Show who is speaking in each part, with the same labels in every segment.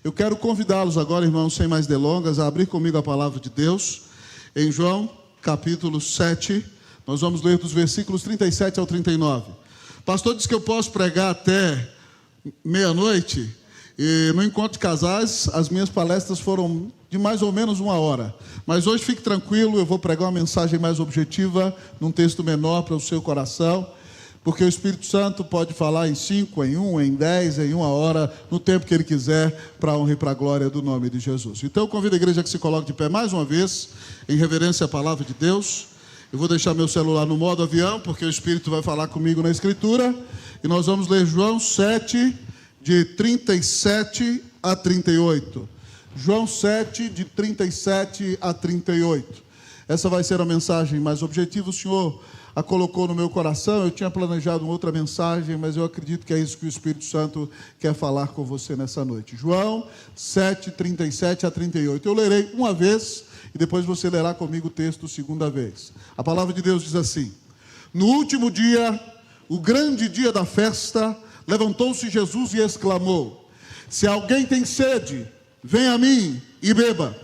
Speaker 1: Eu quero convidá-los agora, irmãos, sem mais delongas, a abrir comigo a palavra de Deus, em João, capítulo 7, nós vamos ler dos versículos 37 ao 39. O pastor disse que eu posso pregar até meia-noite, e no Encontro de Casais, as minhas palestras foram de mais ou menos 1 hora. Mas hoje fique tranquilo, eu vou pregar uma mensagem mais objetiva, num texto menor para o seu coração, porque o Espírito Santo pode falar em 5, em 1, em 10, em 1 hora, no tempo que Ele quiser, para a honra e para a glória do nome de Jesus. Então eu convido a igreja que se coloque de pé mais uma vez, em reverência à palavra de Deus. Eu vou deixar meu celular no modo avião, porque o Espírito vai falar comigo na Escritura, e nós vamos ler João 7, de 37 a 38. João 7, de 37 a 38. Essa vai ser a mensagem mais objetiva. O Senhor a colocou no meu coração. Eu tinha planejado uma outra mensagem, mas eu acredito que é isso que o Espírito Santo quer falar com você nessa noite. João 7, 37 a 38. Eu lerei uma vez e depois você lerá comigo o texto segunda vez. A palavra de Deus diz assim: No último dia, o grande dia da festa, levantou-se Jesus e exclamou: Se alguém tem sede, venha a mim e beba.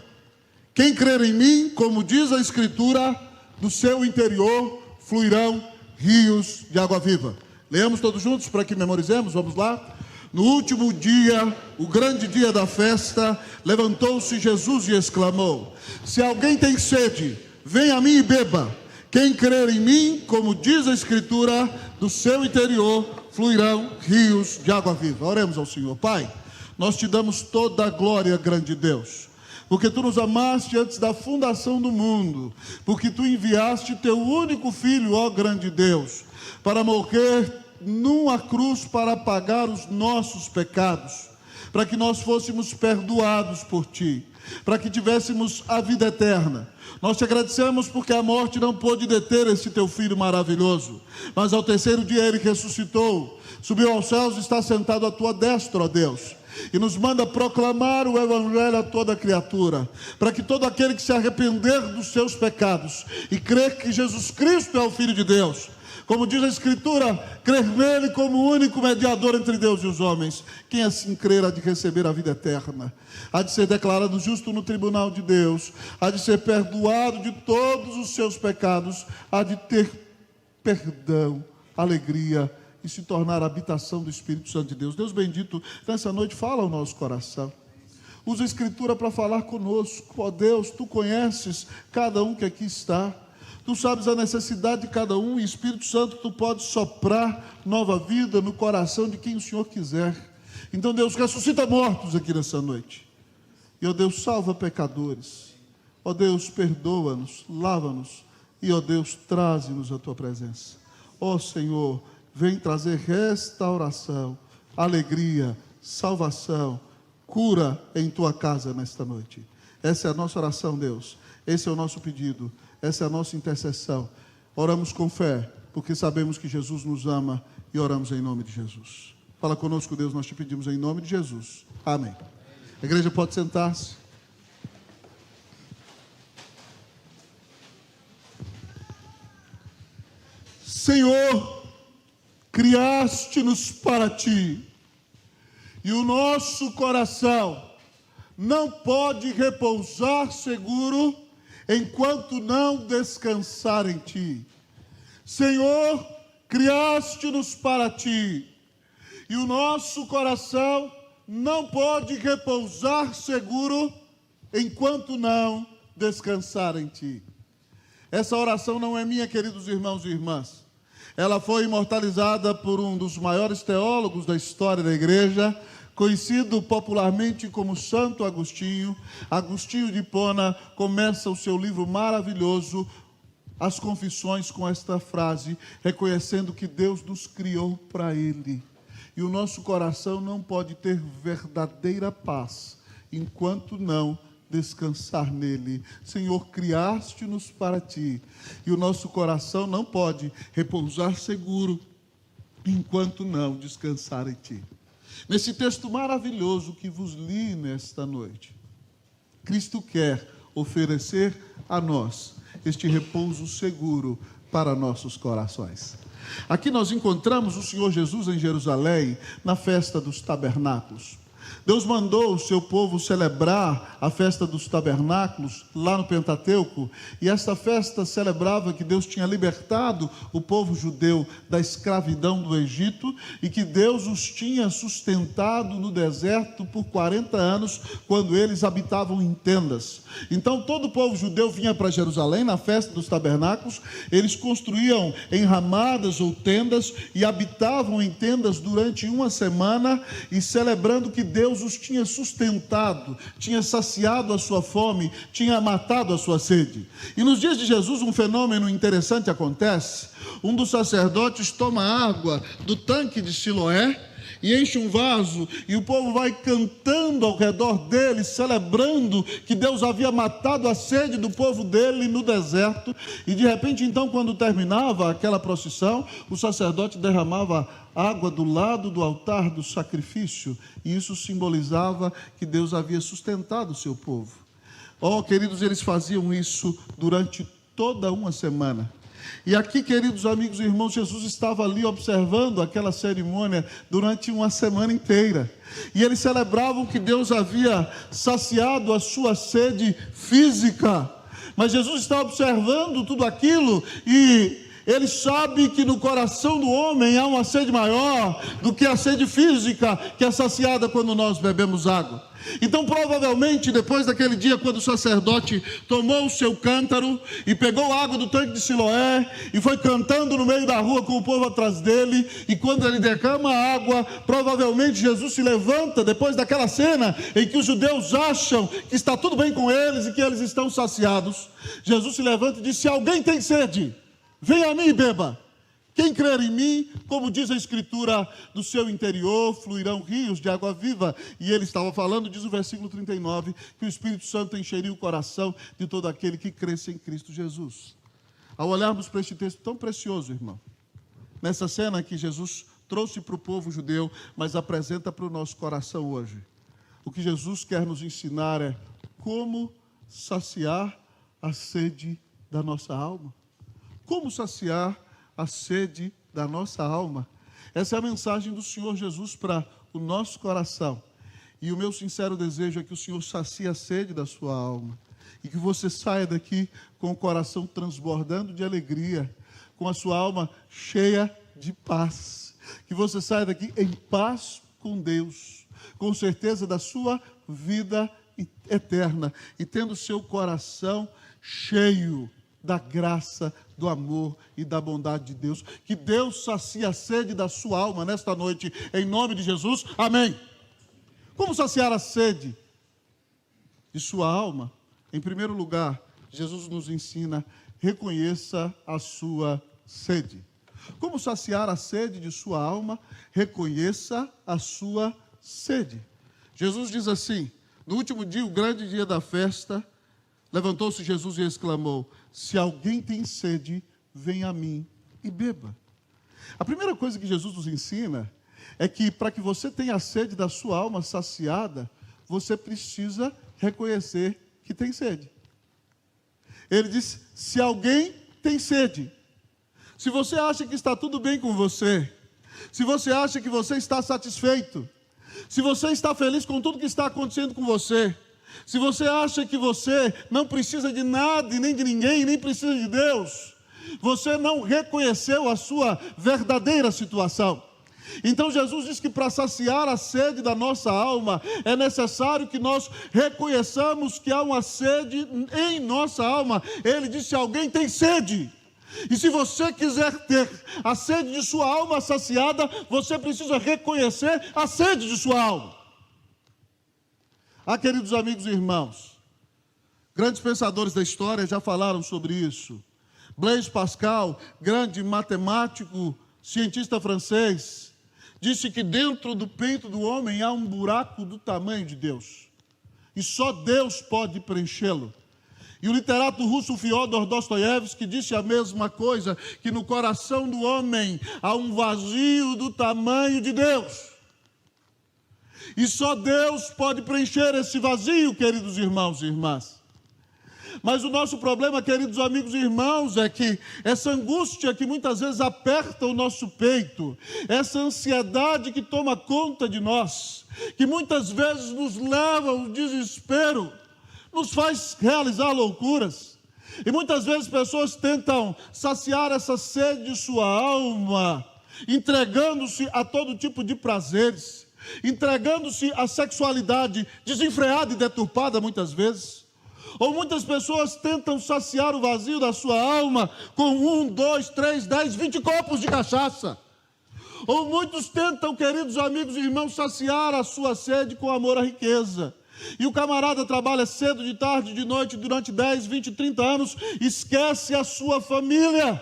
Speaker 1: Quem crer em mim, como diz a Escritura, do seu interior fluirão rios de água viva. Leamos todos juntos para que memorizemos, vamos lá? No último dia, o grande dia da festa, levantou-se Jesus e exclamou: Se alguém tem sede, venha a mim e beba. Quem crer em mim, como diz a Escritura, do seu interior fluirão rios de água viva. Oremos ao Senhor. Pai, nós te damos toda a glória, grande Deus, porque tu nos amaste antes da fundação do mundo, porque tu enviaste teu único filho, ó grande Deus, para morrer numa cruz para pagar os nossos pecados, para que nós fôssemos perdoados por ti, para que tivéssemos a vida eterna. Nós te agradecemos porque a morte não pôde deter esse teu filho maravilhoso, mas ao terceiro dia ele ressuscitou, subiu aos céus e está sentado à tua destra, ó Deus, e nos manda proclamar o Evangelho a toda criatura, para que todo aquele que se arrepender dos seus pecados e crer que Jesus Cristo é o Filho de Deus, como diz a Escritura, crer nele como o único mediador entre Deus e os homens, quem assim crer há de receber a vida eterna, há de ser declarado justo no tribunal de Deus, há de ser perdoado de todos os seus pecados, há de ter perdão, alegria e se tornar a habitação do Espírito Santo de Deus. Deus bendito, nessa noite fala ao nosso coração. Usa a Escritura para falar conosco. Ó Deus, tu conheces cada um que aqui está. Tu sabes a necessidade de cada um, e Espírito Santo, tu podes soprar nova vida no coração de quem o Senhor quiser. Então, Deus, ressuscita mortos aqui nessa noite. E, ó Deus, salva pecadores. Ó Deus, perdoa-nos, lava-nos. E, ó Deus, traze-nos a tua presença. Ó Senhor, vem trazer restauração, alegria, salvação, cura em tua casa nesta noite. Essa é a nossa oração, Deus. Esse é o nosso pedido. Essa é a nossa intercessão. Oramos com fé, porque sabemos que Jesus nos ama e oramos em nome de Jesus. Fala conosco, Deus, nós te pedimos em nome de Jesus. Amém. A igreja pode sentar-se. Senhor, criaste-nos para ti, e o nosso coração não pode repousar seguro enquanto não descansar em ti. Senhor, criaste-nos para ti, e o nosso coração não pode repousar seguro enquanto não descansar em ti. Essa oração não é minha, queridos irmãos e irmãs. Ela foi imortalizada por um dos maiores teólogos da história da igreja, conhecido popularmente como Santo Agostinho. Agostinho de Hipona começa o seu livro maravilhoso, As Confissões, com esta frase, reconhecendo que Deus nos criou para Ele. E o nosso coração não pode ter verdadeira paz enquanto não descansar nele. Senhor, criaste-nos para ti, e o nosso coração não pode repousar seguro enquanto não descansar em ti. Nesse texto maravilhoso que vos li nesta noite, Cristo quer oferecer a nós este repouso seguro para nossos corações. Aqui nós encontramos o Senhor Jesus em Jerusalém, na festa dos tabernáculos. Deus mandou o seu povo celebrar a festa dos tabernáculos, lá no Pentateuco, e esta festa celebrava que Deus tinha libertado o povo judeu da escravidão do Egito, e que Deus os tinha sustentado no deserto por 40 anos, quando eles habitavam em tendas. Então todo o povo judeu vinha para Jerusalém, na festa dos tabernáculos, eles construíam enramadas ou tendas, e habitavam em tendas durante uma semana, e celebrando que Deus os tinha sustentado, tinha saciado a sua fome, tinha matado a sua sede. E nos dias de Jesus um fenômeno interessante acontece. Um dos sacerdotes toma água do tanque de Siloé e enche um vaso, e o povo vai cantando ao redor dele, celebrando que Deus havia matado a sede do povo dele no deserto. E de repente, então, quando terminava aquela procissão, o sacerdote derramava água do lado do altar do sacrifício, e isso simbolizava que Deus havia sustentado o seu povo. Oh, queridos, eles faziam isso durante toda uma semana. E aqui, queridos amigos e irmãos, Jesus estava ali observando aquela cerimônia durante uma semana inteira. E eles celebravam que Deus havia saciado a sua sede física. Mas Jesus está observando tudo aquilo, e ele sabe que no coração do homem há uma sede maior do que a sede física, que é saciada quando nós bebemos água. Então, provavelmente, depois daquele dia, quando o sacerdote tomou o seu cântaro e pegou a água do tanque de Siloé e foi cantando no meio da rua com o povo atrás dele, e quando ele derrama a água, provavelmente Jesus se levanta depois daquela cena em que os judeus acham que está tudo bem com eles e que eles estão saciados. Jesus se levanta e diz: se alguém tem sede, venha a mim e beba. Quem crer em mim, como diz a Escritura, do seu interior fluirão rios de água viva. E ele estava falando, diz o versículo 39, que o Espírito Santo encheria o coração de todo aquele que cresce em Cristo Jesus. Ao olharmos para este texto tão precioso, irmão, nessa cena que Jesus trouxe para o povo judeu, mas apresenta para o nosso coração hoje, o que Jesus quer nos ensinar é como saciar a sede da nossa alma. Como saciar a sede da nossa alma. Essa é a mensagem do Senhor Jesus para o nosso coração. E o meu sincero desejo é que o Senhor sacie a sede da sua alma, e que você saia daqui com o coração transbordando de alegria, com a sua alma cheia de paz. Que você saia daqui em paz com Deus, com certeza da sua vida eterna, e tendo seu coração cheio da graça, do amor e da bondade de Deus. Que Deus sacie a sede da sua alma nesta noite, em nome de Jesus, amém. Como saciar a sede de sua alma? Em primeiro lugar, Jesus nos ensina: reconheça a sua sede. Como saciar a sede de sua alma? Reconheça a sua sede. Jesus diz assim: no último dia, o grande dia da festa, levantou-se Jesus e exclamou: se alguém tem sede, venha a mim e beba. A primeira coisa que Jesus nos ensina é que, para que você tenha a sede da sua alma saciada, você precisa reconhecer que tem sede. Ele diz: se alguém tem sede. Se você acha que está tudo bem com você, se você acha que você está satisfeito, se você está feliz com tudo que está acontecendo com você, se você acha que você não precisa de nada e nem de ninguém, nem precisa de Deus, você não reconheceu a sua verdadeira situação. Então Jesus diz que para saciar a sede da nossa alma, é necessário que nós reconheçamos que há uma sede em nossa alma. Ele diz: se alguém tem sede. E se você quiser ter a sede de sua alma saciada, você precisa reconhecer a sede de sua alma. Queridos amigos e irmãos, grandes pensadores da história já falaram sobre isso. Blaise Pascal, grande matemático, cientista francês, disse que dentro do peito do homem há um buraco do tamanho de Deus, e só Deus pode preenchê-lo. E o literato russo Fyodor Dostoiévski disse a mesma coisa, que no coração do homem há um vazio do tamanho de Deus. E só Deus pode preencher esse vazio, queridos irmãos e irmãs. Mas o nosso problema, queridos amigos e irmãos, é que essa angústia que muitas vezes aperta o nosso peito, essa ansiedade que toma conta de nós, que muitas vezes nos leva ao desespero, nos faz realizar loucuras. E muitas vezes pessoas tentam saciar essa sede de sua alma, entregando-se a todo tipo de prazeres, entregando-se à sexualidade desenfreada e deturpada muitas vezes. Ou muitas pessoas tentam saciar o vazio da sua alma com 1, 2, 3, 10, 20 copos de cachaça. Ou muitos tentam, queridos amigos e irmãos, saciar a sua sede com amor à riqueza. E o camarada trabalha cedo, de tarde, de noite, durante 10, 20, 30 anos, esquece a sua família,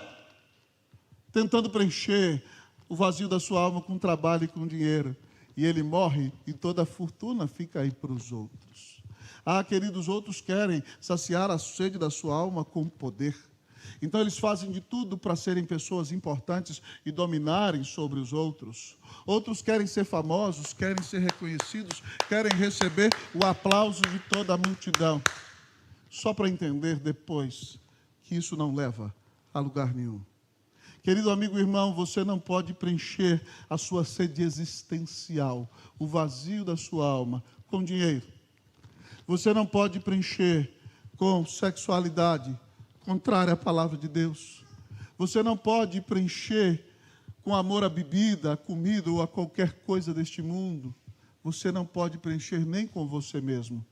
Speaker 1: tentando preencher o vazio da sua alma com trabalho e com dinheiro. E ele morre e toda a fortuna fica aí para os outros. Ah, queridos, outros querem saciar a sede da sua alma com poder. Então eles fazem de tudo para serem pessoas importantes e dominarem sobre os outros. Outros querem ser famosos, querem ser reconhecidos, querem receber o aplauso de toda a multidão. Só para entender depois que isso não leva a lugar nenhum. Querido amigo e irmão, você não pode preencher a sua sede existencial, o vazio da sua alma, com dinheiro. Você não pode preencher com sexualidade contrária à palavra de Deus. Você não pode preencher com amor à bebida, à comida ou a qualquer coisa deste mundo. Você não pode preencher nem com você mesmo.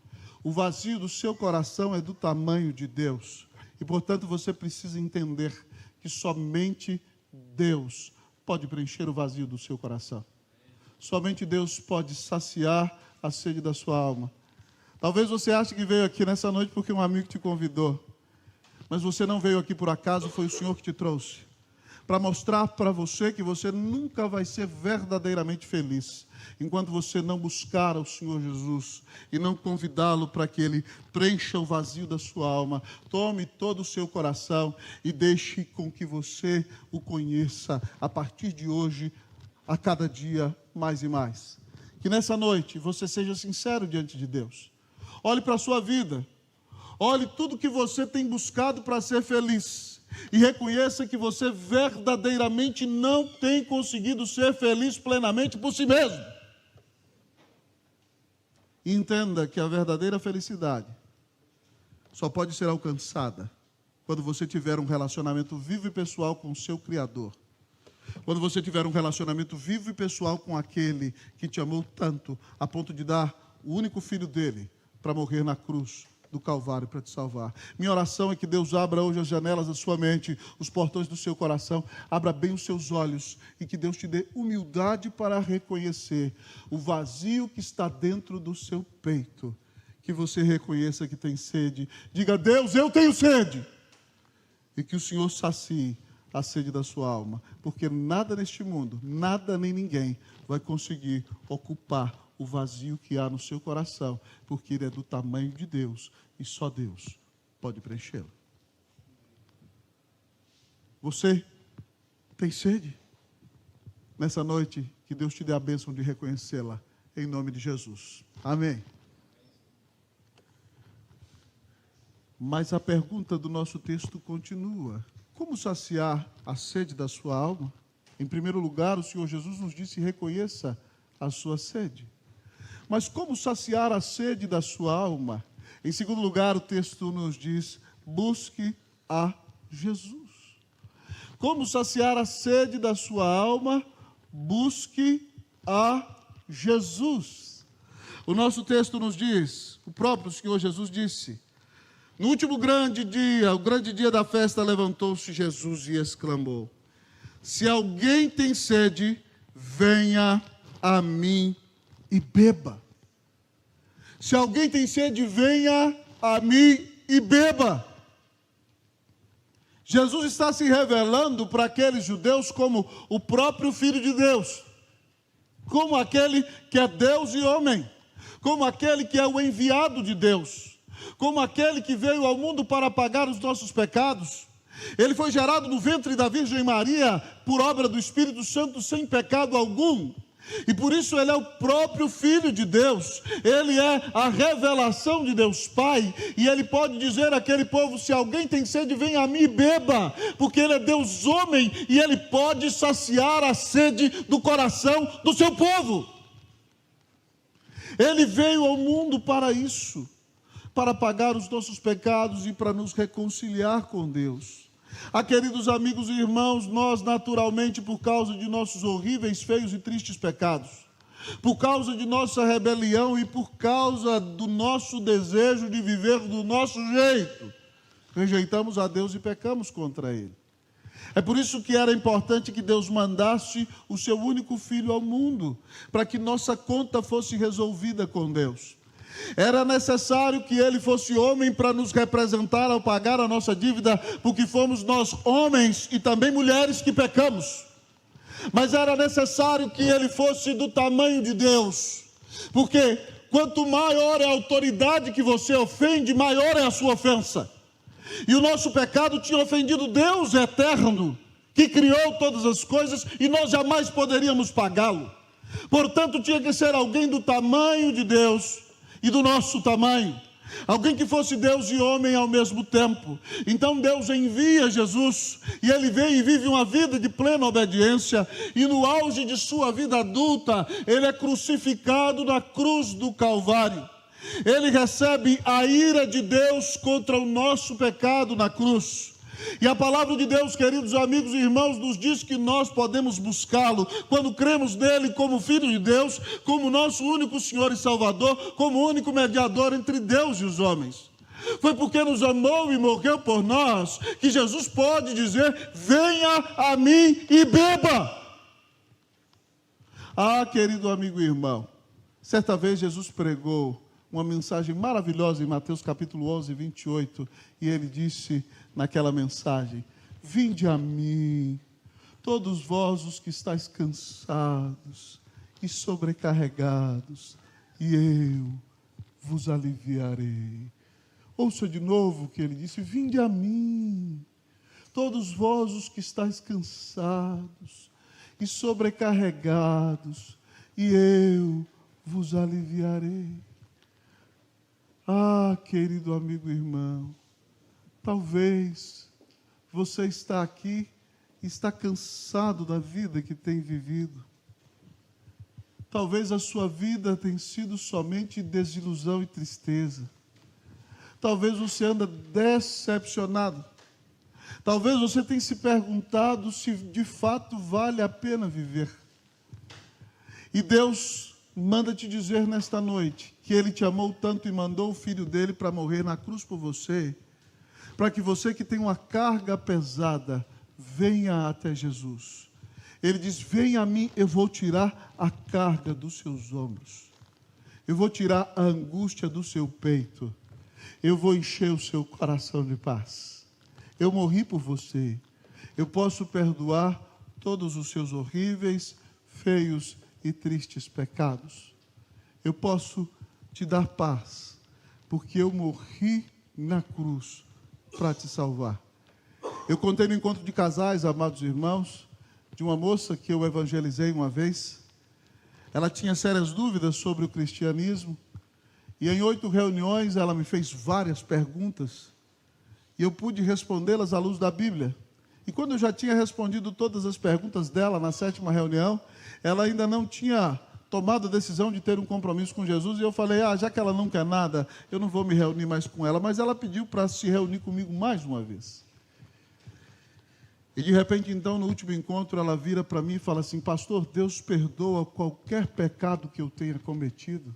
Speaker 1: O vazio do seu coração é do tamanho de Deus. E, portanto, você precisa entender que somente Deus pode preencher o vazio do seu coração. Somente Deus pode saciar a sede da sua alma. Talvez você ache que veio aqui nessa noite porque um amigo te convidou. Mas você não veio aqui por acaso, foi o Senhor que te trouxe. Para mostrar para você que você nunca vai ser verdadeiramente feliz enquanto você não buscar ao Senhor Jesus e não convidá-lo para que Ele preencha o vazio da sua alma, tome todo o seu coração e deixe com que você o conheça a partir de hoje, a cada dia mais e mais. Que nessa noite você seja sincero diante de Deus. Olhe para a sua vida. Olhe tudo que você tem buscado para ser feliz e reconheça que você verdadeiramente não tem conseguido ser feliz plenamente por si mesmo. E entenda que a verdadeira felicidade só pode ser alcançada quando você tiver um relacionamento vivo e pessoal com o seu Criador. Quando você tiver um relacionamento vivo e pessoal com aquele que te amou tanto a ponto de dar o único filho dele para morrer na cruz do Calvário para te salvar. Minha oração é que Deus abra hoje as janelas da sua mente, os portões do seu coração, abra bem os seus olhos e que Deus te dê humildade para reconhecer o vazio que está dentro do seu peito, que você reconheça que tem sede. Diga: Deus, eu tenho sede. E que o Senhor sacie a sede da sua alma, porque nada neste mundo, nada nem ninguém vai conseguir ocupar o vazio que há no seu coração, porque ele é do tamanho de Deus e só Deus pode preenchê-lo. Você tem sede? Nessa noite, que Deus te dê a bênção de reconhecê-la, em nome de Jesus. Amém. Mas a pergunta do nosso texto continua: como saciar a sede da sua alma? Em primeiro lugar, o Senhor Jesus nos disse: reconheça a sua sede. Mas como saciar a sede da sua alma? Em segundo lugar, o texto nos diz: busque a Jesus. Como saciar a sede da sua alma? Busque a Jesus. O nosso texto nos diz, o próprio Senhor Jesus disse: no último grande dia, o grande dia da festa, levantou-se Jesus e exclamou: se alguém tem sede, venha a mim e beba. Se alguém tem sede, venha a mim e beba. Jesus está se revelando para aqueles judeus como o próprio Filho de Deus, como aquele que é Deus e homem, como aquele que é o enviado de Deus, como aquele que veio ao mundo para pagar os nossos pecados. Ele foi gerado no ventre da Virgem Maria por obra do Espírito Santo sem pecado algum. E por isso ele é o próprio Filho de Deus, ele é a revelação de Deus Pai, e ele pode dizer àquele povo: se alguém tem sede, venha a mim e beba, porque ele é Deus homem, e ele pode saciar a sede do coração do seu povo. Ele veio ao mundo para isso, para pagar os nossos pecados e para nos reconciliar com Deus. Queridos amigos e irmãos, nós naturalmente, por causa de nossos horríveis, feios e tristes pecados, por causa de nossa rebelião e por causa do nosso desejo de viver do nosso jeito, rejeitamos a Deus e pecamos contra Ele. É por isso que era importante que Deus mandasse o seu único Filho ao mundo, para que nossa conta fosse resolvida com Deus. Era necessário que ele fosse homem para nos representar ao pagar a nossa dívida, porque fomos nós homens e também mulheres que pecamos. Mas era necessário que ele fosse do tamanho de Deus, porque quanto maior é a autoridade que você ofende, maior é a sua ofensa. E o nosso pecado tinha ofendido Deus eterno, que criou todas as coisas, e nós jamais poderíamos pagá-lo. Portanto, tinha que ser alguém do tamanho de Deus e do nosso tamanho, alguém que fosse Deus e homem ao mesmo tempo. Então Deus envia Jesus, e ele vem e vive uma vida de plena obediência, e no auge de sua vida adulta, ele é crucificado na cruz do Calvário. Ele recebe a ira de Deus contra o nosso pecado na cruz. E a palavra de Deus, queridos amigos e irmãos, nos diz que nós podemos buscá-lo quando cremos nele como Filho de Deus, como nosso único Senhor e Salvador, como único mediador entre Deus e os homens. Foi porque nos amou e morreu por nós que Jesus pode dizer: venha a mim e beba. Querido amigo e irmão, certa vez Jesus pregou uma mensagem maravilhosa em Mateus capítulo 11, 28, e ele disse naquela mensagem: vinde a mim, todos vós os que estáis cansados e sobrecarregados, e eu vos aliviarei. Ouça de novo o que ele disse: vinde a mim, todos vós os que estáis cansados e sobrecarregados, e eu vos aliviarei. Querido amigo e irmão, talvez você está aqui e está cansado da vida que tem vivido. Talvez a sua vida tenha sido somente desilusão e tristeza. Talvez você anda decepcionado. Talvez você tenha se perguntado se de fato vale a pena viver. E Deus manda te dizer nesta noite que Ele te amou tanto e mandou o Filho dele para morrer na cruz por você, para que você que tem uma carga pesada, venha até Jesus. Ele diz: venha a mim, eu vou tirar a carga dos seus ombros, eu vou tirar a angústia do seu peito, eu vou encher o seu coração de paz. Eu morri por você, eu posso perdoar todos os seus horríveis, feios e tristes pecados. Eu posso te dar paz, porque eu morri na cruz para te salvar. Eu contei no encontro de casais, amados irmãos, de uma moça que eu evangelizei uma vez. Ela tinha sérias dúvidas sobre o cristianismo, e em 8 reuniões ela me fez várias perguntas, e eu pude respondê-las à luz da Bíblia. E quando eu já tinha respondido todas as perguntas dela na 7ª reunião, ela ainda não tinha tomado a decisão de ter um compromisso com Jesus, e eu falei: já que ela não quer nada, eu não vou me reunir mais com ela. Mas ela pediu para se reunir comigo mais uma vez. E de repente, então, no último encontro, ela vira para mim e fala assim: pastor, Deus perdoa qualquer pecado que eu tenha cometido?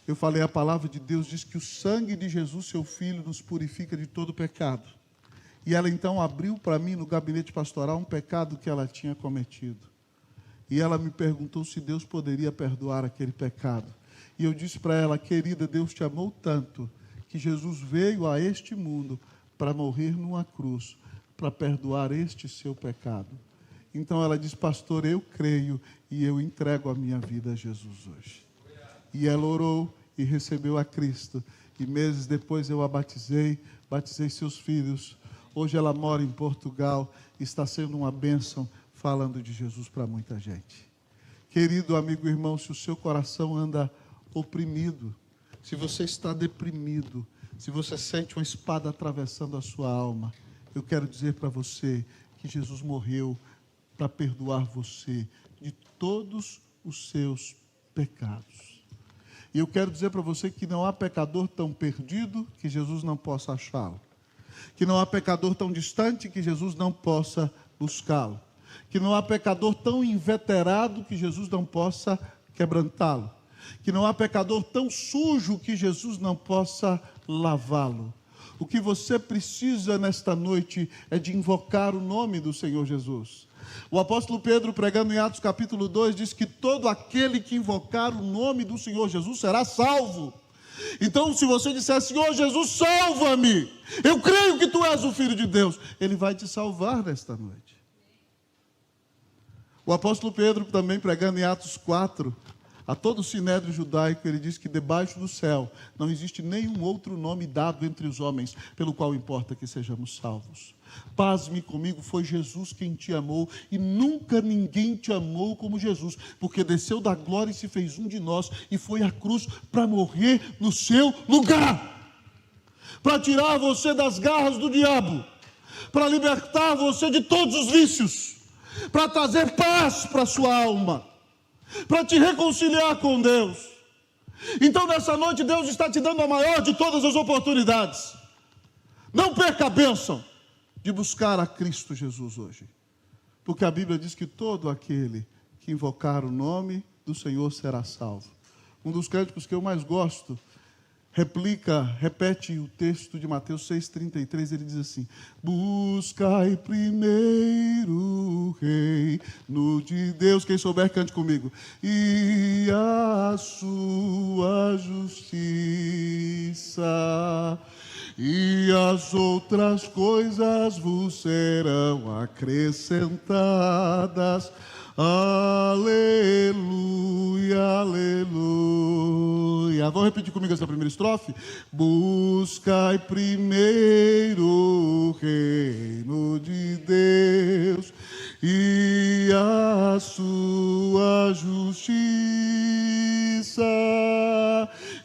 Speaker 1: Eu falei: a palavra de Deus diz que o sangue de Jesus, seu Filho, nos purifica de todo pecado. E ela então abriu para mim no gabinete pastoral um pecado que ela tinha cometido. E ela me perguntou se Deus poderia perdoar aquele pecado. E eu disse para ela: querida, Deus te amou tanto que Jesus veio a este mundo para morrer numa cruz, para perdoar este seu pecado. Então ela disse: pastor, eu creio e eu entrego a minha vida a Jesus hoje. E ela orou e recebeu a Cristo. E meses depois eu a batizei seus filhos. Hoje ela mora em Portugal, está sendo uma bênção, falando de Jesus para muita gente. Querido amigo, irmão, se o seu coração anda oprimido, se você está deprimido, se você sente uma espada atravessando a sua alma, eu quero dizer para você que Jesus morreu para perdoar você de todos os seus pecados. E eu quero dizer para você que não há pecador tão perdido que Jesus não possa achá-lo. Que não há pecador tão distante que Jesus não possa buscá-lo. Que não há pecador tão inveterado que Jesus não possa quebrantá-lo. Que não há pecador tão sujo que Jesus não possa lavá-lo. O que você precisa nesta noite é de invocar o nome do Senhor Jesus. O apóstolo Pedro, pregando em Atos capítulo 2, diz que todo aquele que invocar o nome do Senhor Jesus será salvo. Então, se você disser, Senhor Jesus, salva-me, eu creio que Tu és o Filho de Deus, Ele vai te salvar nesta noite. O apóstolo Pedro, também pregando em Atos 4, a todo o sinédrio judaico, ele diz que debaixo do céu não existe nenhum outro nome dado entre os homens, pelo qual importa que sejamos salvos. Pasme comigo, foi Jesus quem te amou, e nunca ninguém te amou como Jesus, porque desceu da glória e se fez um de nós, e foi à cruz para morrer no seu lugar, para tirar você das garras do diabo, para libertar você de todos os vícios, para trazer paz para a sua alma, para te reconciliar com Deus. Então nessa noite Deus está te dando a maior de todas as oportunidades. Não perca a bênção de buscar a Cristo Jesus hoje, porque a Bíblia diz que todo aquele que invocar o nome do Senhor será salvo. Um dos cânticos que eu mais gosto repete o texto de Mateus 6,33, ele diz assim: buscai primeiro o reino de Deus, quem souber cante comigo, e a sua justiça, e as outras coisas vos serão acrescentadas. Aleluia, aleluia. Vamos repetir comigo essa primeira estrofe? Buscai primeiro o reino de Deus e a sua justiça,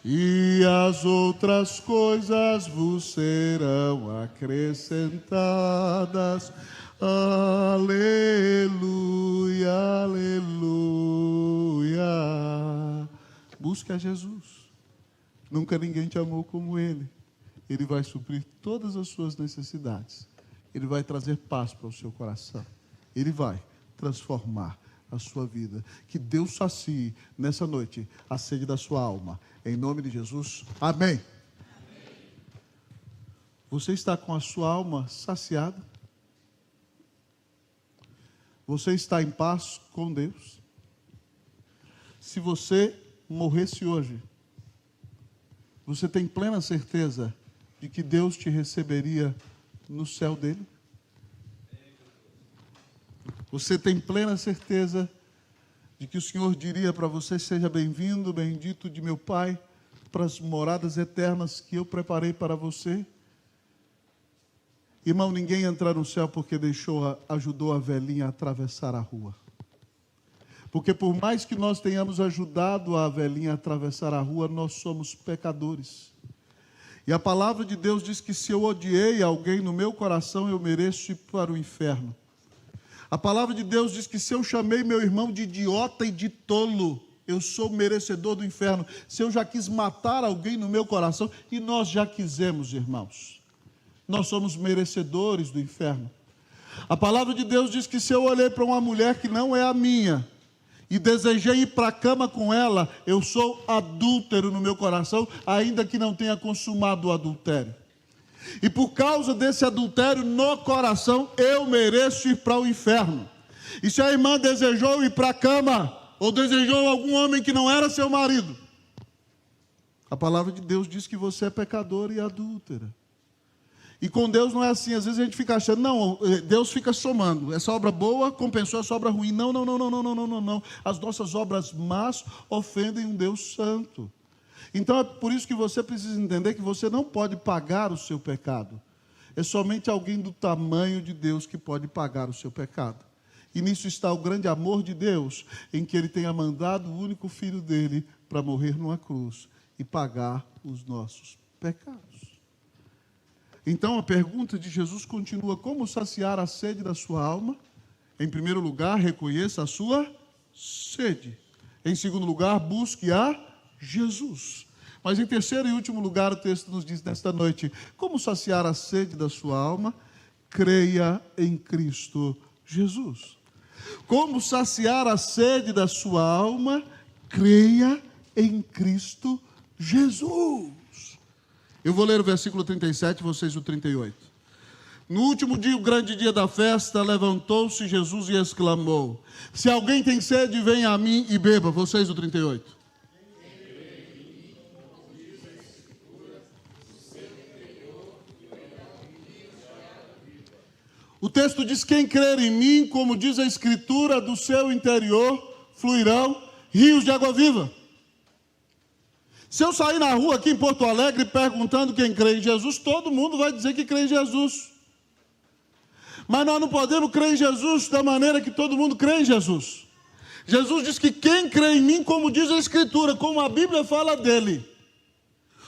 Speaker 1: e as outras coisas vos serão acrescentadas. Aleluia, aleluia. Busque a Jesus. Nunca ninguém te amou como Ele. Ele vai suprir todas as suas necessidades. Ele vai trazer paz para o seu coração. Ele vai transformar a sua vida. Que Deus sacie nessa noite a sede da sua alma. Em nome de Jesus. Amém. Amém. Você está com a sua alma saciada? Você está em paz com Deus? Se você morresse hoje, você tem plena certeza de que Deus te receberia no céu dele? Você tem plena certeza de que o Senhor diria para você: seja bem-vindo, bendito de meu Pai, para as moradas eternas que eu preparei para você? Irmão, ninguém entra no céu porque ajudou a velhinha a atravessar a rua. Porque por mais que nós tenhamos ajudado a velhinha a atravessar a rua, nós somos pecadores. E a palavra de Deus diz que se eu odiei alguém no meu coração, eu mereço ir para o inferno. A palavra de Deus diz que se eu chamei meu irmão de idiota e de tolo, eu sou merecedor do inferno. Se eu já quis matar alguém no meu coração, e nós já quisemos, irmãos, nós somos merecedores do inferno. A palavra de Deus diz que se eu olhei para uma mulher que não é a minha e desejei ir para a cama com ela, eu sou adúltero no meu coração, ainda que não tenha consumado o adultério. E por causa desse adultério no coração, eu mereço ir para o inferno. E se a irmã desejou ir para a cama, ou desejou algum homem que não era seu marido, a palavra de Deus diz que você é pecador e adúltera. E com Deus não é assim. Às vezes a gente fica achando, não, Deus fica somando. Essa obra boa compensou essa obra ruim. Não. As nossas obras más ofendem um Deus santo. Então é por isso que você precisa entender que você não pode pagar o seu pecado. É somente alguém do tamanho de Deus que pode pagar o seu pecado. E nisso está o grande amor de Deus, em que Ele tenha mandado o único Filho dEle para morrer numa cruz e pagar os nossos pecados. Então a pergunta de Jesus continua: como saciar a sede da sua alma? Em primeiro lugar, reconheça a sua sede. Em segundo lugar, busque a Jesus. Mas em terceiro e último lugar, o texto nos diz nesta noite: como saciar a sede da sua alma? Creia em Cristo Jesus. Como saciar a sede da sua alma? Creia em Cristo Jesus. Eu vou ler o versículo 37, vocês o 38. No último dia, o grande dia da festa, levantou-se Jesus e exclamou: se alguém tem sede, venha a mim e beba. Vocês o 38. O texto diz: quem crer em mim, como diz a Escritura, do seu interior fluirão rios de água viva. Se eu sair na rua aqui em Porto Alegre perguntando quem crê em Jesus, todo mundo vai dizer que crê em Jesus. Mas nós não podemos crer em Jesus da maneira que todo mundo crê em Jesus. Jesus diz que quem crê em mim, como diz a Escritura, como a Bíblia fala dele,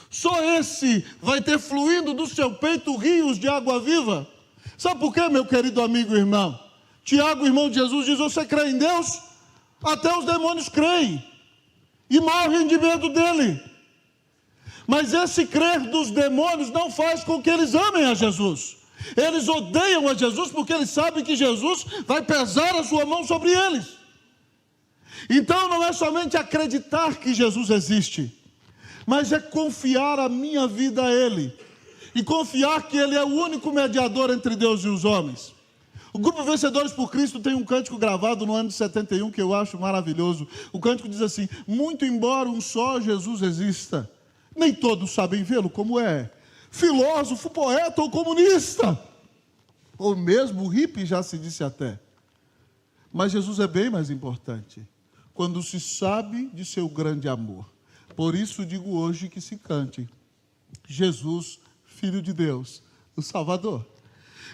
Speaker 1: só esse vai ter fluindo do seu peito rios de água viva. Sabe por quê, meu querido amigo e irmão? Tiago, irmão de Jesus, diz: você crê em Deus? Até os demônios creem e morrem de medo dele. Mas esse crer dos demônios não faz com que eles amem a Jesus. Eles odeiam a Jesus porque eles sabem que Jesus vai pesar a sua mão sobre eles. Então não é somente acreditar que Jesus existe, mas é confiar a minha vida a Ele. E confiar que Ele é o único mediador entre Deus e os homens. O grupo Vencedores por Cristo tem um cântico gravado no ano de 71 que eu acho maravilhoso. O cântico diz assim: muito embora um só Jesus exista, nem todos sabem vê-lo como é. Filósofo, poeta ou comunista, ou mesmo hippie, já se disse até. Mas Jesus é bem mais importante quando se sabe de seu grande amor. Por isso digo hoje que se cante: Jesus, Filho de Deus, o Salvador.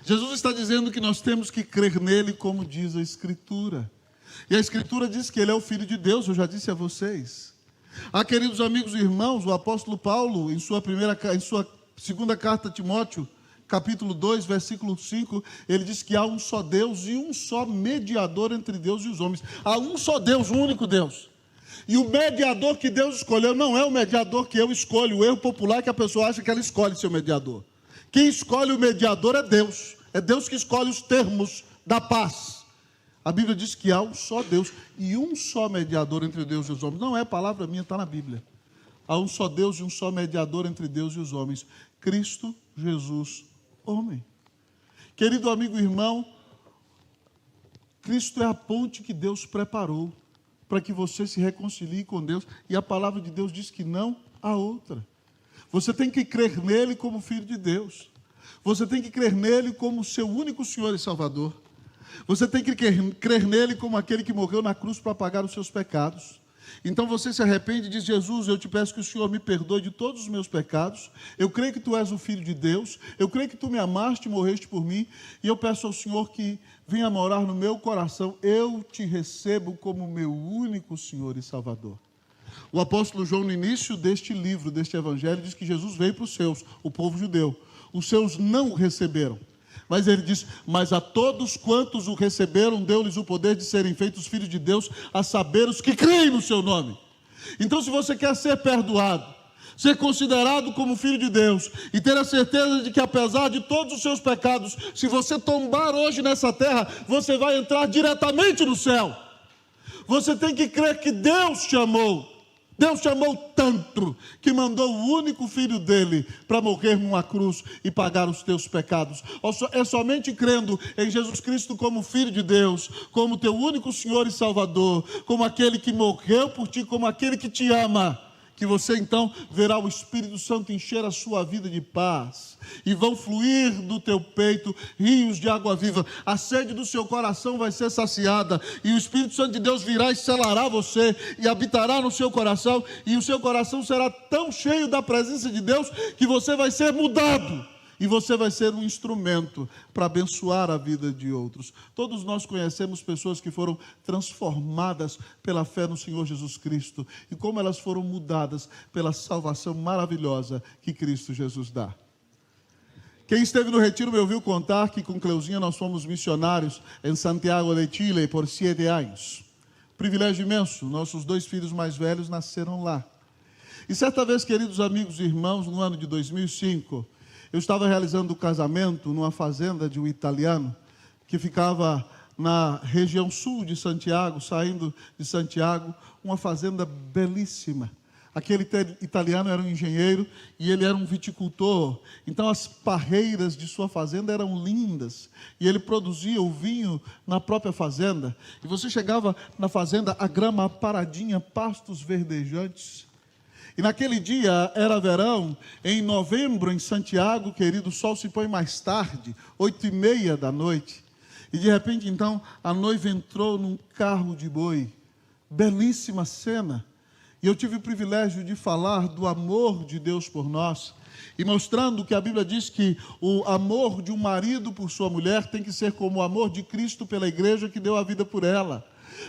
Speaker 1: Jesus está dizendo que nós temos que crer nele, como diz a Escritura. E a Escritura diz que ele é o Filho de Deus, eu já disse a vocês. Queridos amigos e irmãos, o apóstolo Paulo, em sua segunda carta a Timóteo, capítulo 2, versículo 5, ele diz que há um só Deus e um só mediador entre Deus e os homens. Há um só Deus, um único Deus. E o mediador que Deus escolheu não é o mediador que eu escolho. O erro popular é que a pessoa acha que ela escolhe seu mediador. Quem escolhe o mediador é Deus. É Deus que escolhe os termos da paz. A Bíblia diz que há um só Deus e um só mediador entre Deus e os homens. Não é palavra minha, está na Bíblia. Há um só Deus e um só mediador entre Deus e os homens: Cristo Jesus, homem. Querido amigo e irmão, Cristo é a ponte que Deus preparou para que você se reconcilie com Deus, e a palavra de Deus diz que não há outra. Você tem que crer nele como Filho de Deus. Você tem que crer nele como seu único Senhor e Salvador. Você tem que crer nele como aquele que morreu na cruz para pagar os seus pecados. Então você se arrepende e diz: Jesus, eu te peço que o Senhor me perdoe de todos os meus pecados. Eu creio que tu és o Filho de Deus. Eu creio que tu me amaste e morreste por mim. E eu peço ao Senhor que venha morar no meu coração. Eu te recebo como meu único Senhor e Salvador. O apóstolo João, no início deste livro, deste evangelho, diz que Jesus veio para os seus, o povo judeu. Os seus não o receberam. Mas ele diz: mas a todos quantos o receberam, deu-lhes o poder de serem feitos filhos de Deus, a saber, os que creem no seu nome. Então, se você quer ser perdoado, ser considerado como filho de Deus, e ter a certeza de que, apesar de todos os seus pecados, se você tombar hoje nessa terra, você vai entrar diretamente no céu. Você tem que crer que Deus te amou. Deus te amou tanto que mandou o único filho dele para morrer numa cruz e pagar os teus pecados. É somente crendo em Jesus Cristo como Filho de Deus, como teu único Senhor e Salvador, como aquele que morreu por ti, como aquele que te ama, que você então verá o Espírito Santo encher a sua vida de paz, e vão fluir do teu peito rios de água viva. A sede do seu coração vai ser saciada, e o Espírito Santo de Deus virá e selará você, e habitará no seu coração, e o seu coração será tão cheio da presença de Deus, que você vai ser mudado, E você vai ser um instrumento para abençoar a vida de outros. Todos nós conhecemos pessoas que foram transformadas pela fé no Senhor Jesus Cristo. E como elas foram mudadas pela salvação maravilhosa que Cristo Jesus dá. Quem esteve no retiro me ouviu contar que com Cleuzinha nós fomos missionários em Santiago de Chile por 7 anos. Privilégio imenso, nossos 2 filhos mais velhos nasceram lá. E certa vez, queridos amigos e irmãos, no ano de 2005, eu estava realizando o casamento numa fazenda de um italiano que ficava na região sul de Santiago, saindo de Santiago, uma fazenda belíssima. Aquele italiano era um engenheiro e ele era um viticultor. Então as parreiras de sua fazenda eram lindas. E ele produzia o vinho na própria fazenda. E você chegava na fazenda, a grama paradinha, pastos verdejantes. E naquele dia, era verão, em novembro, em Santiago, querido, o sol se põe mais tarde, 8h30 da noite. E de repente, então, a noiva entrou num carro de boi. Belíssima cena. E eu tive o privilégio de falar do amor de Deus por nós. E mostrando que a Bíblia diz que o amor de um marido por sua mulher tem que ser como o amor de Cristo pela igreja que deu a vida por ela.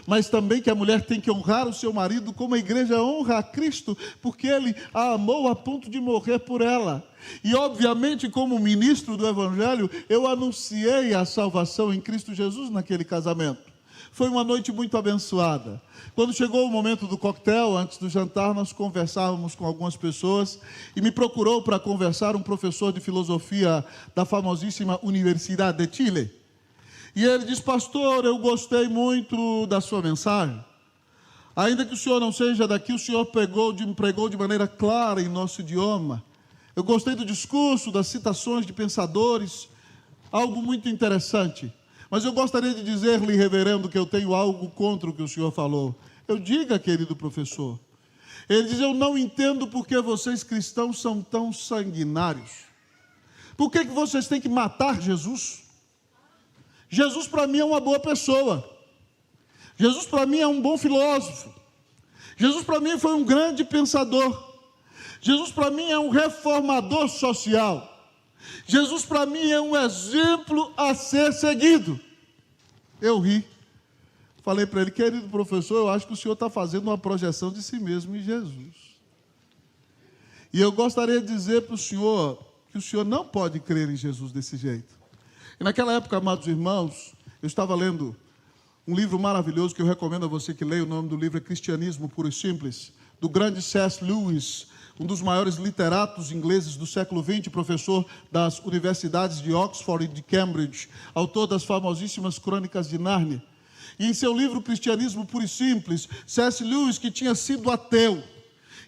Speaker 1: Mas também que a mulher tem que honrar o seu marido como a igreja honra a Cristo, porque ele a amou a ponto de morrer por ela. E obviamente, como ministro do Evangelho, eu anunciei a salvação em Cristo Jesus naquele casamento. Foi uma noite muito abençoada. Quando chegou o momento do coquetel, antes do jantar, nós conversávamos com algumas pessoas e me procurou para conversar um professor de filosofia da famosíssima Universidade de Chile. E ele disse: pastor, eu gostei muito da sua mensagem. Ainda que o senhor não seja daqui, o senhor pregou de maneira clara em nosso idioma. Eu gostei do discurso, das citações de pensadores, algo muito interessante. Mas eu gostaria de dizer-lhe, reverendo, que eu tenho algo contra o que o senhor falou. Eu diga, querido professor. Ele diz: eu não entendo por que vocês cristãos são tão sanguinários. Por que vocês têm que matar Jesus? Jesus para mim é uma boa pessoa. Jesus para mim é um bom filósofo. Jesus para mim foi um grande pensador. Jesus para mim é um reformador social. Jesus para mim é um exemplo a ser seguido. Eu ri. Falei para ele: querido professor, eu acho que o senhor está fazendo uma projeção de si mesmo em Jesus. E eu gostaria de dizer para o senhor que o senhor não pode crer em Jesus desse jeito. E naquela época, amados irmãos, eu estava lendo um livro maravilhoso que eu recomendo a você que leia. O nome do livro é Cristianismo Puro e Simples, do grande C.S. Lewis, um dos maiores literatos ingleses do século XX, professor das universidades de Oxford e de Cambridge, autor das famosíssimas Crônicas de Nárnia. E em seu livro Cristianismo Puro e Simples, C.S. Lewis, que tinha sido ateu,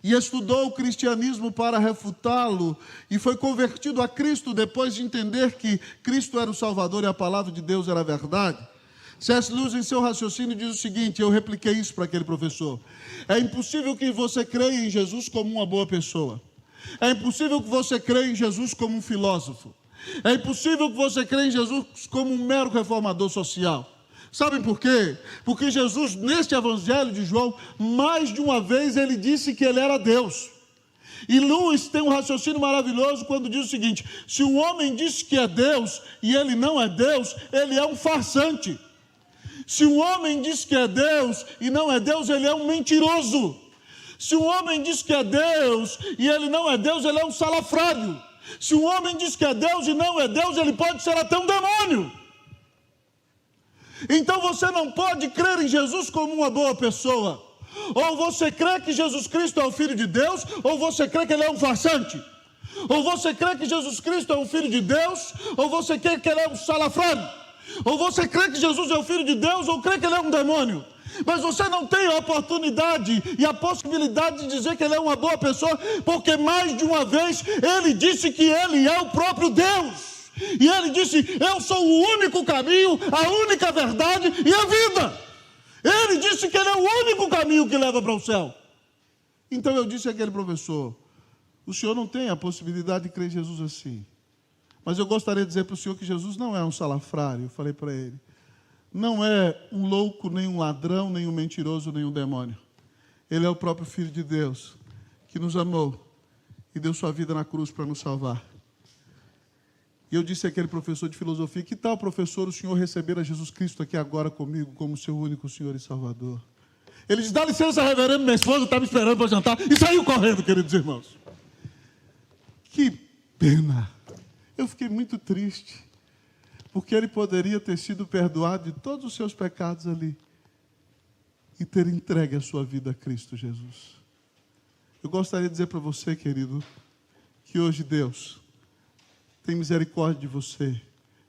Speaker 1: e estudou o cristianismo para refutá-lo, e foi convertido a Cristo depois de entender que Cristo era o Salvador e a palavra de Deus era a verdade. C.S. Lewis, em seu raciocínio, diz o seguinte, eu repliquei isso para aquele professor: é impossível que você creia em Jesus como uma boa pessoa. É impossível que você creia em Jesus como um filósofo. É impossível que você creia em Jesus como um mero reformador social. Sabem por quê? Porque Jesus, neste Evangelho de João, mais de uma vez ele disse que ele era Deus. E Lewis tem um raciocínio maravilhoso quando diz o seguinte: se o homem diz que é Deus e ele não é Deus, ele é um farsante. Se o homem diz que é Deus e não é Deus, ele é um mentiroso. Se o homem diz que é Deus e ele não é Deus, ele é um salafrário. Se o homem diz que é Deus e não é Deus, ele pode ser até um demônio. Então você não pode crer em Jesus como uma boa pessoa. Ou você crê que Jesus Cristo é o Filho de Deus, ou você crê que ele é um farsante. Ou você crê que Jesus Cristo é o Filho de Deus, ou você crê que ele é um salafrário. Ou você crê que Jesus é o Filho de Deus, ou crê que ele é um demônio. Mas você não tem a oportunidade e a possibilidade de dizer que ele é uma boa pessoa, porque mais de uma vez ele disse que ele é o próprio Deus. E ele disse: eu sou o único caminho, a única verdade e a vida. Ele disse que ele é o único caminho que leva para o céu. Então eu disse àquele professor: o senhor não tem a possibilidade de crer em Jesus assim. Mas eu gostaria de dizer para o senhor que Jesus não é um salafrário. Eu falei para ele: não é um louco, nem um ladrão, nem um mentiroso, nem um demônio. Ele é o próprio Filho de Deus, que nos amou e deu sua vida na cruz para nos salvar. E eu disse àquele professor de filosofia: que tal, professor, o senhor receber a Jesus Cristo aqui agora comigo como seu único Senhor e Salvador? Ele disse: dá licença, reverendo, minha esposa está me esperando para jantar. E saiu correndo, queridos irmãos. Que pena. Eu fiquei muito triste, porque ele poderia ter sido perdoado de todos os seus pecados ali e ter entregue a sua vida a Cristo Jesus. Eu gostaria de dizer para você, querido, que hoje Deus tem misericórdia de você,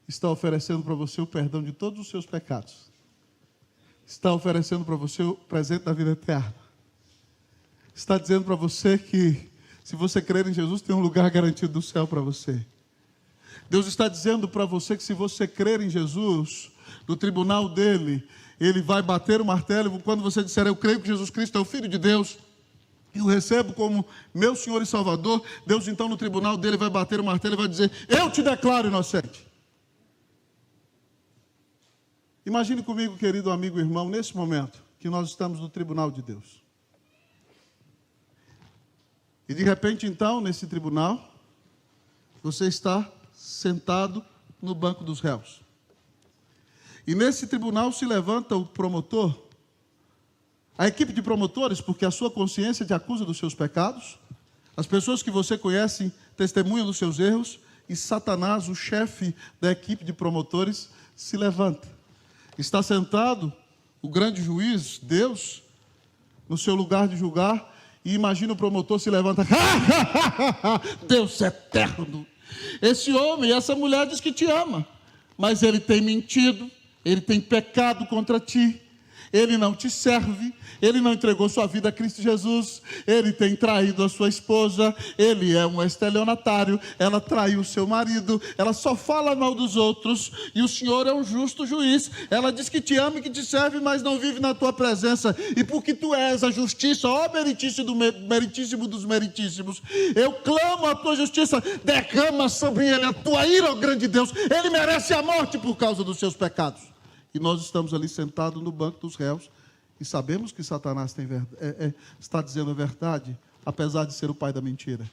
Speaker 1: está oferecendo para você o perdão de todos os seus pecados, está oferecendo para você o presente da vida eterna, está dizendo para você que, se você crer em Jesus, tem um lugar garantido no céu para você. Deus está dizendo para você que, se você crer em Jesus, no tribunal dele, ele vai bater o martelo, e quando você disser: eu creio que Jesus Cristo é o Filho de Deus, e o recebo como meu Senhor e Salvador, Deus então no tribunal dele vai bater o martelo e vai dizer: eu te declaro inocente. Imagine comigo, querido amigo e irmão, nesse momento que nós estamos no tribunal de Deus. E de repente então, nesse tribunal, você está sentado no banco dos réus. E nesse tribunal se levanta o promotor, a equipe de promotores, porque a sua consciência te acusa dos seus pecados, as pessoas que você conhece testemunham dos seus erros, e Satanás, o chefe da equipe de promotores, se levanta. Está sentado o grande juiz, Deus, no seu lugar de julgar, e imagina o promotor se levanta: Deus eterno, esse homem, essa mulher diz que te ama, mas ele tem mentido, ele tem pecado contra ti, ele não te serve, ele não entregou sua vida a Cristo Jesus, ele tem traído a sua esposa, ele é um estelionatário, ela traiu o seu marido, ela só fala mal dos outros, e o Senhor é um justo juiz. Ela diz que te ama e que te serve, mas não vive na tua presença, e porque tu és a justiça, ó meritíssimo dos meritíssimos, eu clamo a tua justiça, derrama sobre ele a tua ira, ó grande Deus, ele merece a morte por causa dos seus pecados. E nós estamos ali sentados no banco dos réus, e sabemos que Satanás está dizendo a verdade, apesar de ser o pai da mentira.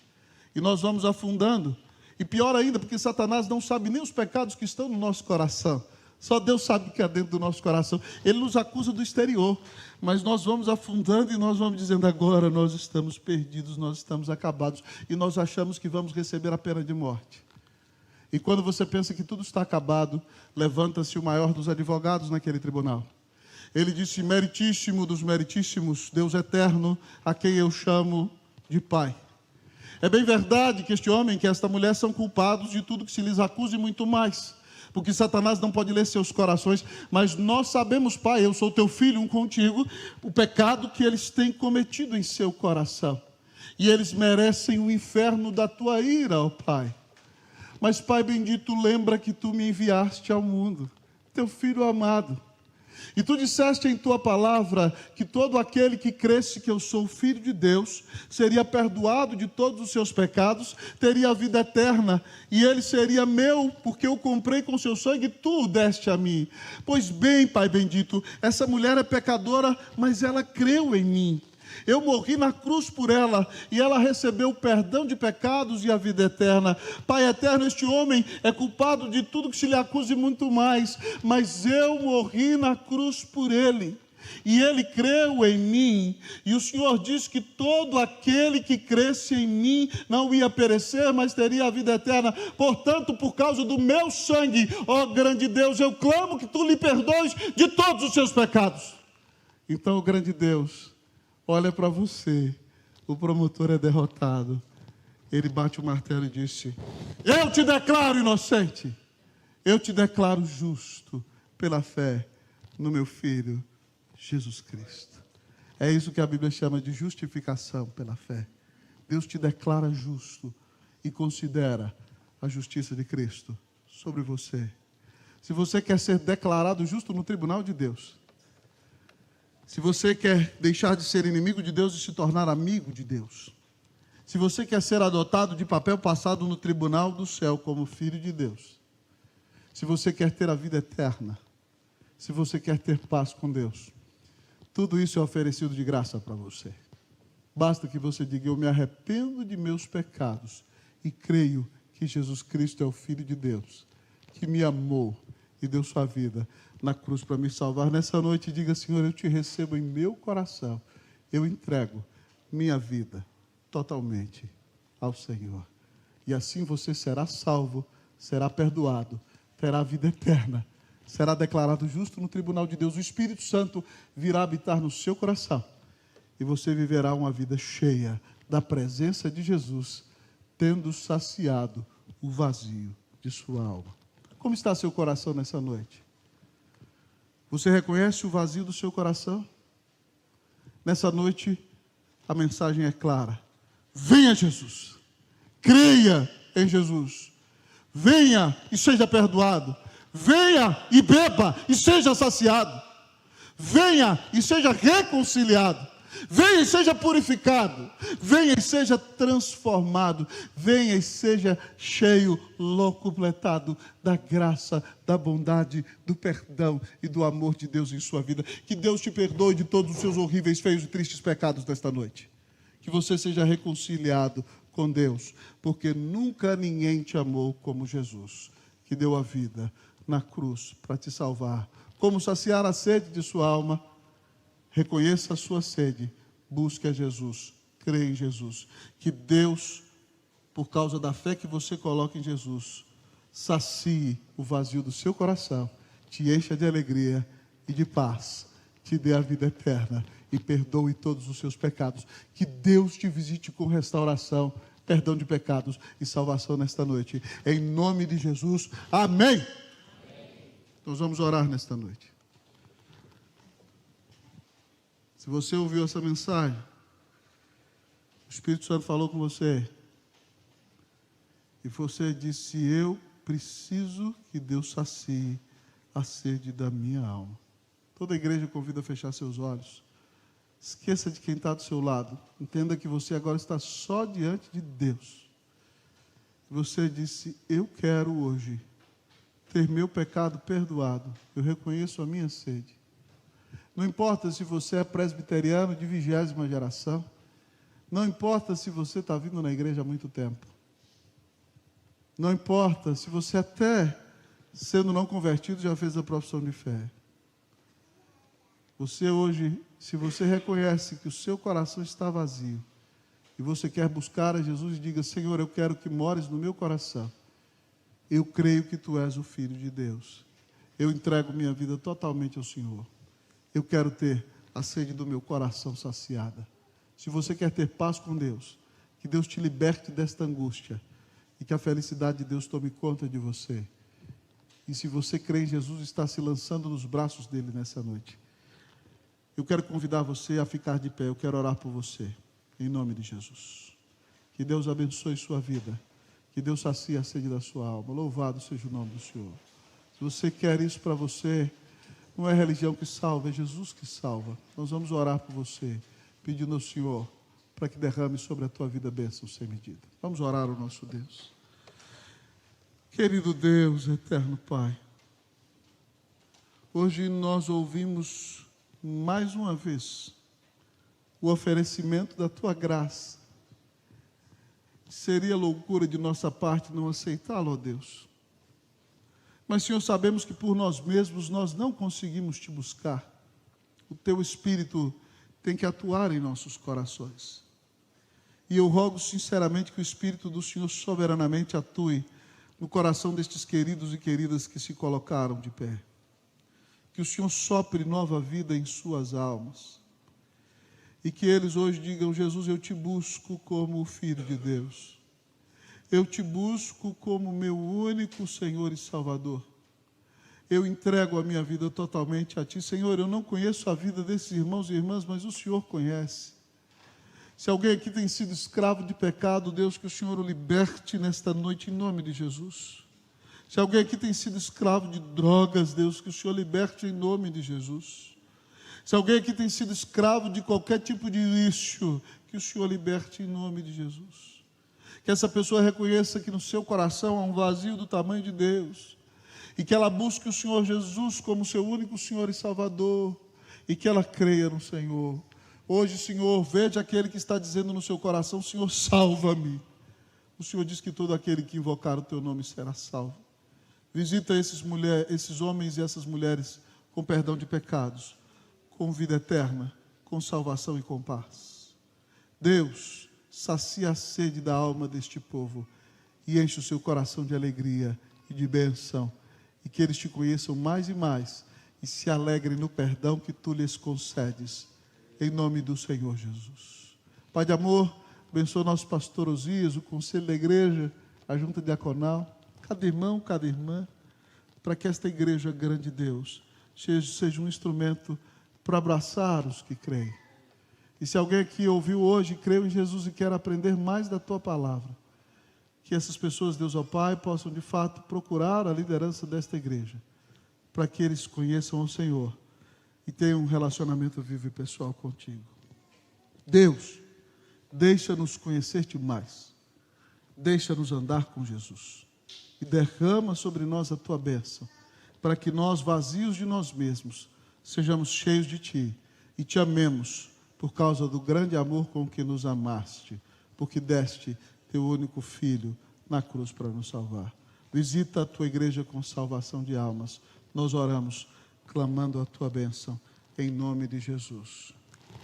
Speaker 1: E nós vamos afundando, e pior ainda, porque Satanás não sabe nem os pecados que estão no nosso coração. Só Deus sabe o que é dentro do nosso coração. Ele nos acusa do exterior, mas nós vamos afundando e nós vamos dizendo: agora nós estamos perdidos, nós estamos acabados, e nós achamos que vamos receber a pena de morte. E quando você pensa que tudo está acabado, levanta-se o maior dos advogados naquele tribunal. Ele disse: meritíssimo dos meritíssimos, Deus eterno, a quem eu chamo de Pai. É bem verdade que este homem, que esta mulher são culpados de tudo que se lhes acusa e muito mais, porque Satanás não pode ler seus corações, mas nós sabemos, Pai, eu sou teu filho, um contigo, o pecado que eles têm cometido em seu coração. E eles merecem o inferno da tua ira, ó Pai. Mas, Pai bendito, lembra que tu me enviaste ao mundo, teu filho amado. E tu disseste em tua palavra que todo aquele que cresce que eu sou o Filho de Deus seria perdoado de todos os seus pecados, teria a vida eterna, e ele seria meu, porque eu comprei com seu sangue e tu o deste a mim. Pois bem, Pai bendito, essa mulher é pecadora, mas ela creu em mim. Eu morri na cruz por ela, e ela recebeu o perdão de pecados e a vida eterna. Pai eterno, este homem é culpado de tudo que se lhe acusa e muito mais, mas eu morri na cruz por ele, e ele creu em mim, e o Senhor disse que todo aquele que cresce em mim não ia perecer, mas teria a vida eterna. Portanto, por causa do meu sangue, ó grande Deus, eu clamo que tu lhe perdoes de todos os seus pecados. Então, ó grande Deus, olha para você, o promotor é derrotado. Ele bate o martelo e disse: eu te declaro inocente, eu te declaro justo pela fé no meu Filho Jesus Cristo. É isso que a Bíblia chama de justificação pela fé. Deus te declara justo e considera a justiça de Cristo sobre você. Se você quer ser declarado justo no tribunal de Deus, se você quer deixar de ser inimigo de Deus e se tornar amigo de Deus, se você quer ser adotado de papel passado no tribunal do céu como filho de Deus, se você quer ter a vida eterna, se você quer ter paz com Deus, tudo isso é oferecido de graça para você. Basta que você diga: eu me arrependo de meus pecados e creio que Jesus Cristo é o Filho de Deus, que me amou e deu sua vida na cruz para me salvar. Nessa noite, diga: Senhor, eu te recebo em meu coração. Eu entrego minha vida totalmente ao Senhor. E assim você será salvo, será perdoado, terá vida eterna, será declarado justo no tribunal de Deus. O Espírito Santo virá habitar no seu coração e você viverá uma vida cheia da presença de Jesus, tendo saciado o vazio de sua alma. Como está seu coração nessa noite? Você reconhece o vazio do seu coração? Nessa noite, a mensagem é clara: venha Jesus, creia em Jesus, venha e seja perdoado, venha e beba e seja saciado, venha e seja reconciliado, venha e seja purificado, venha e seja transformado, venha e seja cheio, completado da graça, da bondade, do perdão e do amor de Deus em sua vida. Que Deus te perdoe de todos os seus horríveis, feios e tristes pecados nesta noite. Que você seja reconciliado com Deus, porque nunca ninguém te amou como Jesus, que deu a vida na cruz para te salvar. Como saciar a sede de sua alma? Reconheça a sua sede, busque a Jesus, creia em Jesus. Que Deus, por causa da fé que você coloca em Jesus, sacie o vazio do seu coração, te encha de alegria e de paz, te dê a vida eterna e perdoe todos os seus pecados. Que Deus te visite com restauração, perdão de pecados e salvação nesta noite. Em nome de Jesus, amém. Nós vamos orar nesta noite. Se você ouviu essa mensagem, o Espírito Santo falou com você, e você disse: eu preciso que Deus sacie a sede da minha alma. Toda a igreja convida a fechar seus olhos. Esqueça de quem está do seu lado. Entenda que você agora está só diante de Deus. Você disse: eu quero hoje ter meu pecado perdoado. Eu reconheço a minha sede. Não importa se você é presbiteriano de 20ª geração. Não importa se você está vindo na igreja há muito tempo. Não importa se você até, sendo não convertido, já fez a profissão de fé. Você hoje, se você reconhece que o seu coração está vazio, e você quer buscar a Jesus e diga: Senhor, eu quero que mores no meu coração. Eu creio que Tu és o Filho de Deus. Eu entrego minha vida totalmente ao Senhor. Eu quero ter a sede do meu coração saciada. Se você quer ter paz com Deus, que Deus te liberte desta angústia e que a felicidade de Deus tome conta de você. E se você crê em Jesus, está se lançando nos braços dele nessa noite. Eu quero convidar você a ficar de pé. Eu quero orar por você, em nome de Jesus. Que Deus abençoe sua vida. Que Deus sacie a sede da sua alma. Louvado seja o nome do Senhor. Se você quer isso para você, não é religião que salva, é Jesus que salva. Nós vamos orar por você, pedindo ao Senhor para que derrame sobre a tua vida bênçãos sem medida. Vamos orar ao nosso Deus. Querido Deus, eterno Pai, hoje nós ouvimos mais uma vez o oferecimento da tua graça. Seria loucura de nossa parte não aceitá-lo, ó Deus. Mas, Senhor, sabemos que por nós mesmos nós não conseguimos te buscar. O teu Espírito tem que atuar em nossos corações. E eu rogo sinceramente que o Espírito do Senhor soberanamente atue no coração destes queridos e queridas que se colocaram de pé. Que o Senhor sopre nova vida em suas almas. E que eles hoje digam: Jesus, eu te busco como o Filho de Deus. Eu te busco como meu único Senhor e Salvador. Eu entrego a minha vida totalmente a Ti. Senhor, eu não conheço a vida desses irmãos e irmãs, mas o Senhor conhece. Se alguém aqui tem sido escravo de pecado, Deus, que o Senhor o liberte nesta noite em nome de Jesus. Se alguém aqui tem sido escravo de drogas, Deus, que o Senhor liberte em nome de Jesus. Se alguém aqui tem sido escravo de qualquer tipo de vício, que o Senhor liberte em nome de Jesus. Que essa pessoa reconheça que no seu coração há um vazio do tamanho de Deus. E que ela busque o Senhor Jesus como seu único Senhor e Salvador. E que ela creia no Senhor. Hoje, Senhor, veja aquele que está dizendo no seu coração: Senhor, salva-me. O Senhor diz que todo aquele que invocar o teu nome será salvo. Visita esses homens e essas mulheres com perdão de pecados, com vida eterna, com salvação e com paz. Deus, sacia a sede da alma deste povo e enche o seu coração de alegria e de bênção, e que eles te conheçam mais e mais e se alegrem no perdão que tu lhes concedes, em nome do Senhor Jesus. Pai de amor, abençoa o nosso pastor Osias, o conselho da igreja, a junta diaconal, cada irmão, cada irmã, para que esta igreja grande, Deus, seja um instrumento para abraçar os que creem. E se alguém aqui ouviu hoje, creu em Jesus e quer aprender mais da tua palavra, que essas pessoas, Deus ó Pai, possam de fato procurar a liderança desta igreja, para que eles conheçam o Senhor e tenham um relacionamento vivo e pessoal contigo. Deus, deixa-nos conhecer-te mais, deixa-nos andar com Jesus e derrama sobre nós a tua bênção, para que nós, vazios de nós mesmos, sejamos cheios de ti e te amemos por causa do grande amor com que nos amaste, porque deste teu único Filho na cruz para nos salvar. Visita a tua igreja com salvação de almas. Nós oramos, clamando a tua bênção, em nome de Jesus.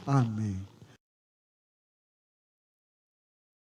Speaker 1: Amém.